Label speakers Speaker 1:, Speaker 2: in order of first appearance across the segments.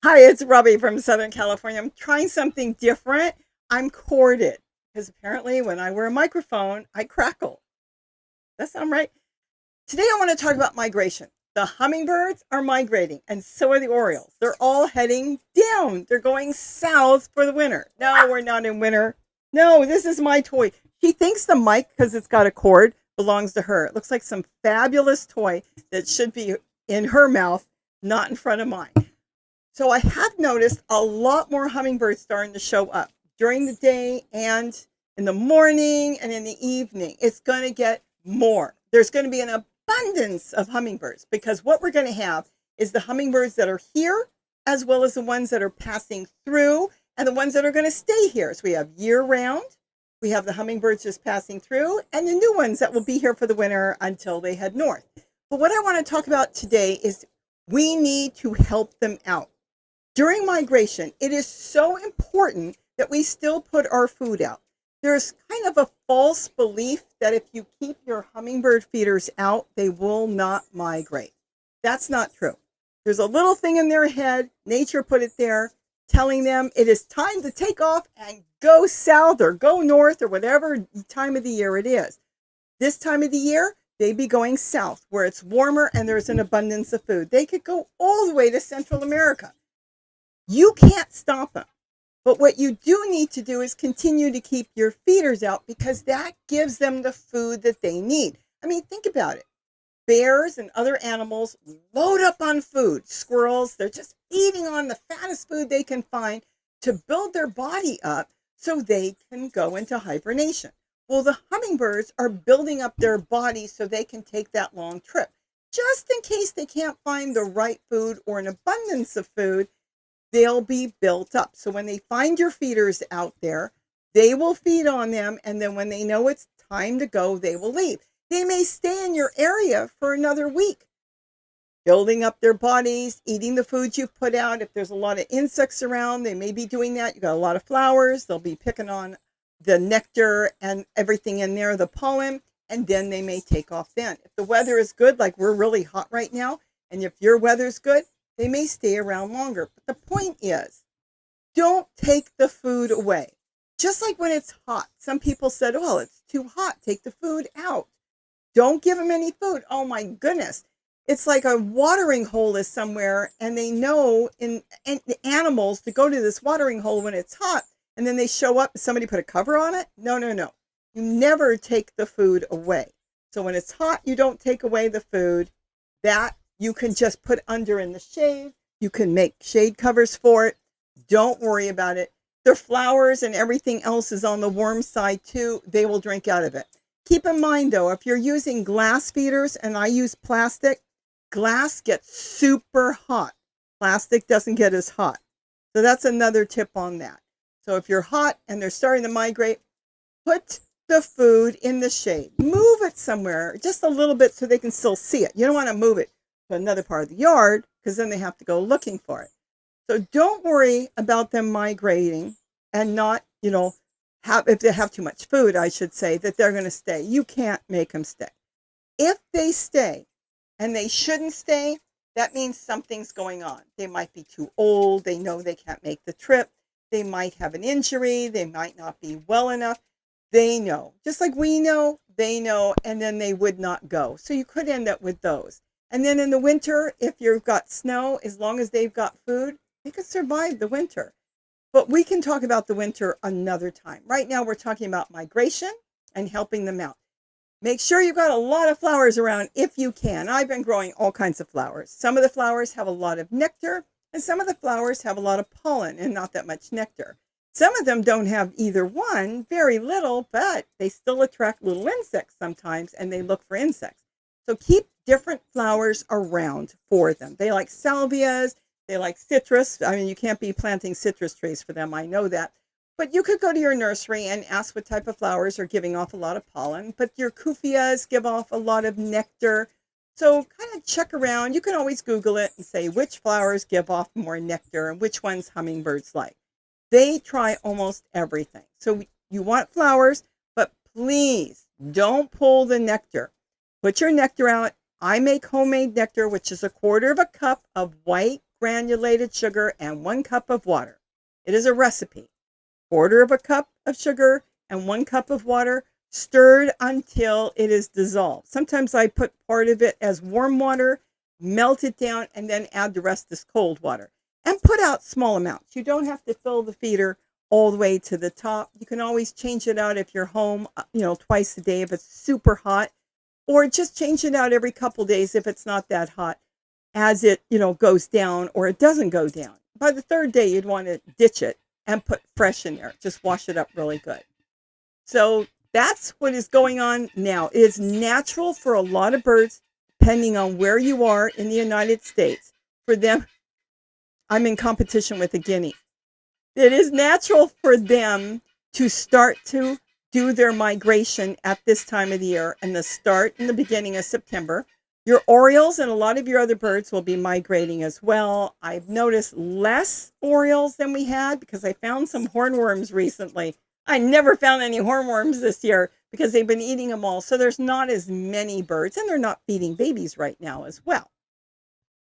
Speaker 1: Hi, it's Robbie from Southern California. I'm trying something different. I'm corded because apparently when I wear a microphone, I crackle. That sound right? Today I want to talk about migration. The hummingbirds are migrating and so are the orioles. They're all heading down. They're going south for the winter. No, we're not in winter. No, this is my toy. She thinks the mic, because it's got a cord, belongs to her. It looks like some fabulous toy that should be in her mouth, not in front of mine. So I have noticed a lot more hummingbirds starting to show up during the day and in the morning and in the evening. It's going to get more. There's going to be an abundance of hummingbirds because what we're going to have is the hummingbirds that are here as well as the ones that are passing through and the ones that are going to stay here. So we have year round. We have the hummingbirds just passing through and the new ones that will be here for the winter until they head north. But what I want to talk about today is we need to help them out. During migration, it is so important that we still put our food out. There's kind of a false belief that if you keep your hummingbird feeders out, they will not migrate. That's not true. There's a little thing in their head, nature put it there, telling them it is time to take off and go south or go north or whatever time of the year it is. This time of the year, they'd be going south where it's warmer and there's an abundance of food. They could go all the way to Central America. You can't stop them. But what you do need to do is continue to keep your feeders out because that gives them the food that they need. I mean, think about it. Bears and other animals load up on food. Squirrels, they're just eating on the fattest food they can find to build their body up so they can go into hibernation. Well, the hummingbirds are building up their bodies so they can take that long trip. Just in case they can't find the right food or an abundance of food, they'll be built up. So when they find your feeders out there, they will feed on them. And then when they know it's time to go, they will leave. They may stay in your area for another week, building up their bodies, eating the food you've put out. If there's a lot of insects around, they may be doing that. You got a lot of flowers. They'll be picking on the nectar and everything in there, the pollen, and then they may take off then. If the weather is good, like we're really hot right now, and if your weather's good, they may stay around longer. But the point is, don't take the food away. Just like when it's hot. Some people said, oh, it's too hot. Take the food out. Don't give them any food. Oh, my goodness. It's like a watering hole is somewhere, and they know in animals to go to this watering hole when it's hot, and then they show up. Somebody put a cover on it? No, no, no. You never take the food away. So when it's hot, you don't take away the food. That you can just put under in the shade. You can make shade covers for it. Don't worry about it. Their flowers and everything else is on the warm side too. They will drink out of it. Keep in mind though, if you're using glass feeders and I use plastic, glass gets super hot. Plastic doesn't get as hot. So that's another tip on that. So if you're hot and they're starting to migrate, put the food in the shade. Move it somewhere just a little bit so they can still see it. You don't want to move it to another part of the yard because then they have to go looking for it. So don't worry about them migrating and not, if they have too much food, I should say, that they're going to stay. You can't make them stay. If they stay and they shouldn't stay, that means something's going on. They might be too old. They know they can't make the trip. They might have an injury. They might not be well enough. They know. Just like we know, they know, and then they would not go. So you could end up with those. And then in the winter, if you've got snow, as long as they've got food, they could survive the winter. But we can talk about the winter another time. Right now, we're talking about migration and helping them out. Make sure you've got a lot of flowers around if you can. I've been growing all kinds of flowers. Some of the flowers have a lot of nectar, and some of the flowers have a lot of pollen and not that much nectar. Some of them don't have either one, very little, but they still attract little insects sometimes, and they look for insects. So keep different flowers around for them. They like salvias. They like citrus. I mean, you can't be planting citrus trees for them. I know that. But you could go to your nursery and ask what type of flowers are giving off a lot of pollen. But your cuphias give off a lot of nectar. So kind of check around. You can always Google it and say which flowers give off more nectar and which ones hummingbirds like. They try almost everything. So you want flowers, but please don't pull the nectar. Put your nectar out. I make homemade nectar, which is 1/4 cup of white granulated sugar and 1 cup of water. It is a recipe. 1/4 of a cup of sugar and 1 cup of water, stirred until it is dissolved. Sometimes I put part of it as warm water, melt it down, and then add the rest as cold water. And put out small amounts. You don't have to fill the feeder all the way to the top. You can always change it out if you're home, twice a day if it's super hot, or just change it out every couple days if it's not that hot as it, goes down or it doesn't go down. By the 3rd day, you'd want to ditch it and put fresh in there. Just wash it up really good. So that's what is going on now. It is natural for a lot of birds, depending on where you are in the United States. For them, I'm in competition with a guinea. It is natural for them to start to do their migration at this time of the year, and the start in the beginning of September. Your orioles and a lot of your other birds will be migrating as well. I've noticed less orioles than we had because I found some hornworms recently. I never found any hornworms this year because they've been eating them all. So there's not as many birds, and they're not feeding babies right now as well.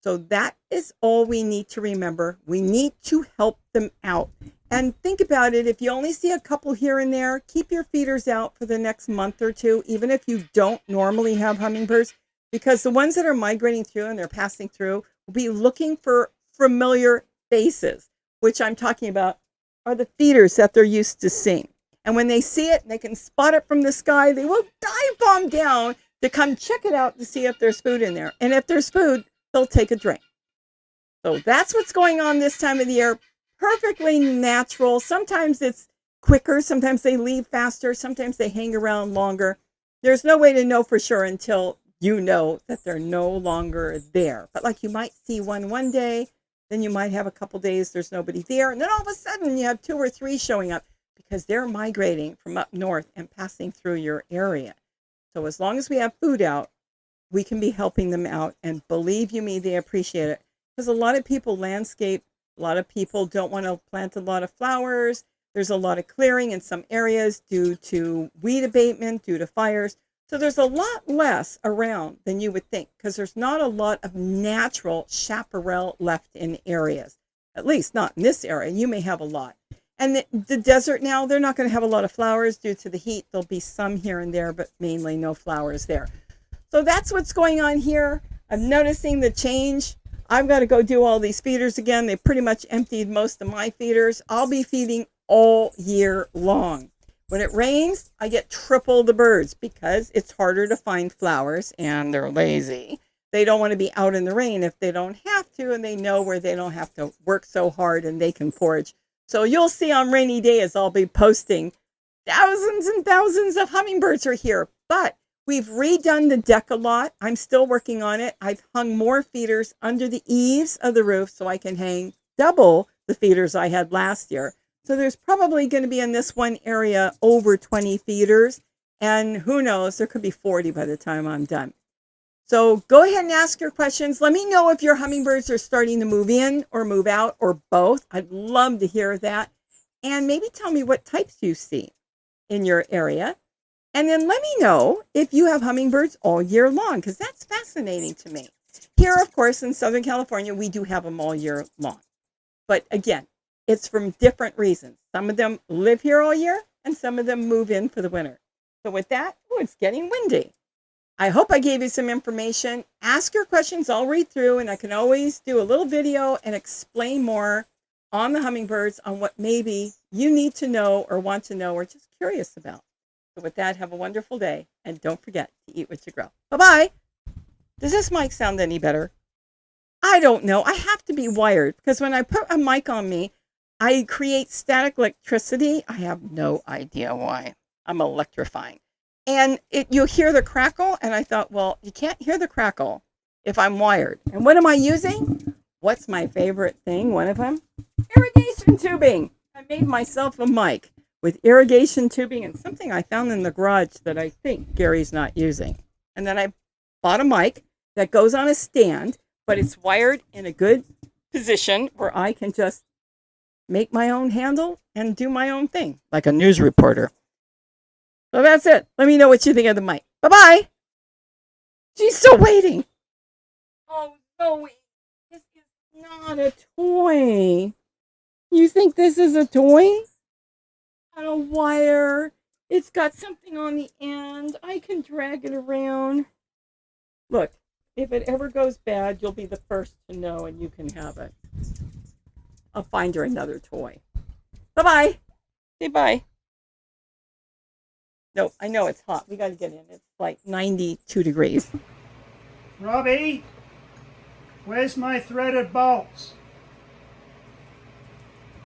Speaker 1: So that is all we need to remember. We need to help them out. And think about it. If you only see a couple here and there, keep your feeders out for the next month or two, even if you don't normally have hummingbirds, because the ones that are migrating through and they're passing through will be looking for familiar faces, which I'm talking about are the feeders that they're used to seeing. And when they see it and they can spot it from the sky, they will dive bomb down to come check it out to see if there's food in there. And if there's food, they'll take a drink. So that's what's going on this time of the year. Perfectly natural. Sometimes it's quicker. Sometimes they leave faster. Sometimes they hang around longer. There's no way to know for sure until you know that they're no longer there. But like you might see one day, then you might have a couple days there's nobody there. And then all of a sudden you have 2 or 3 showing up because they're migrating from up north and passing through your area. So as long as we have food out, we can be helping them out. And believe you me, they appreciate it. Because a lot of people landscape, a lot of people don't want to plant a lot of flowers. There's a lot of clearing in some areas due to weed abatement, due to fires. So there's a lot less around than you would think because there's not a lot of natural chaparral left in areas, at least not in this area. You may have a lot. And the desert now, they're not going to have a lot of flowers due to the heat. There'll be some here and there, but mainly no flowers there. So that's what's going on here. I'm noticing the change. I've got to go do all these feeders again. They pretty much emptied most of my feeders. I'll be feeding all year long. When it rains, I get triple the birds because it's harder to find flowers and they're lazy. They don't want to be out in the rain if they don't have to, and they know where they don't have to work so hard and they can forage. So you'll see on rainy days, I'll be posting thousands and thousands of hummingbirds are here. But we've redone the deck a lot. I'm still working on it. I've hung more feeders under the eaves of the roof so I can hang double the feeders I had last year. So there's probably going to be in this one area over 20 feeders. And who knows, there could be 40 by the time I'm done. So go ahead and ask your questions. Let me know if your hummingbirds are starting to move in or move out or both. I'd love to hear that. And maybe tell me what types you see in your area. And then let me know if you have hummingbirds all year long, because that's fascinating to me. Here, of course, in Southern California, we do have them all year long. But again, it's from different reasons. Some of them live here all year, and some of them move in for the winter. So with that, it's getting windy. I hope I gave you some information. Ask your questions. I'll read through, and I can always do a little video and explain more on the hummingbirds on what maybe you need to know or want to know or just curious about. So with that, have a wonderful day, and don't forget to eat what you grow. Bye-bye. Does this mic sound any better? I don't know. I have to be wired because when I put a mic on me, I create static electricity. I have no idea why. I'm electrifying. And you'll hear the crackle, and I thought, well, you can't hear the crackle if I'm wired. And what am I using? What's my favorite thing? One of them? Irrigation tubing. I made myself a mic with irrigation tubing and something I found in the garage that I think Gary's not using. And then I bought a mic that goes on a stand, but it's wired in a good position where I can just make my own handle and do my own thing, like a news reporter. So that's it. Let me know what you think of the mic. Bye-bye. She's still waiting. Oh, Zoe. This is not a toy. You think this is a toy? Got a wire. It's got something on the end. I can drag it around. Look, if it ever goes bad, you'll be the first to know and you can have it. I'll find her another toy. Bye-bye. Say bye. No, I know it's hot. We got to get in. It's like 92 degrees.
Speaker 2: Robbie, where's my threaded bolts?